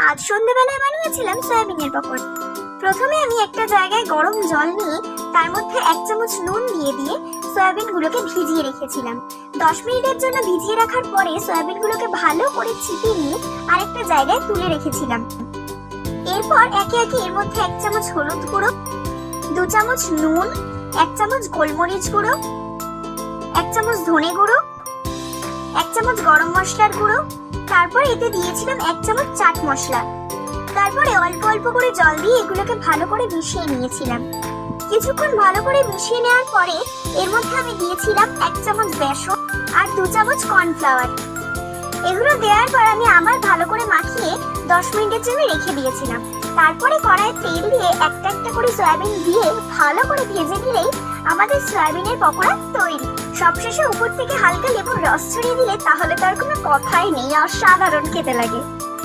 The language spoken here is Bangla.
আজ সন্ধ্যাবেলায় বানিয়েছিলাম সয়াবিনের পকোড়া। প্রথমে আমি একটা জায়গায় গরম জল নিয়ে তার মধ্যে 1 চামচ নুন দিয়ে সয়াবিনগুলোকে ভিজিয়ে রেখেছিলাম। 10 মিনিটের জন্য ভিজিয়ে রাখার পরে সয়াবিনগুলোকে ভালো করে ছিটিয়ে নিয়ে আরেকটা জায়গায় তুলে রেখেছিলাম। এরপর একে একে এর মধ্যে 1 চামচ হলুদ গুঁড়ো, 2 চামচ নুন, 1 চামচ গোলমরিচ গুঁড়ো, 1 চামচ ধনে গুঁড়ো, 1 চামচ গরম মশলার গুঁড়ো, তারপর এতে দিয়েছিলাম 1 চামচ চাট মশলা। তারপরে অল্প অল্প করে জল দিয়ে এগুলোকে ভালো করে মিশিয়ে নিয়েছিলাম। কিছুক্ষণ ভালো করে মিশিয়ে নেওয়ার পরে এর মধ্যে আমি দিয়েছিলাম 1 চামচ বেসন আর 2 চামচ কর্নফ্লাওয়ার। এগুলো দেওয়ার পর আমি আবার ভালো করে মাখিয়ে 10 মিনিটের জন্য রেখে দিয়েছিলাম। তারপরে কড়াইয়ে তেল দিয়ে একটা একটা করে সয়াবিন দিয়ে ভালো করে ভেজে নিলেই আমাদের সয়াবিনের পকোড়া তৈরি। সবশেষে উপর থেকে হালকা লেবুর রস ছড়িয়ে দিলে তাহলে তার কোনো কথাই নেই, অসাধারণ খেতে লাগে।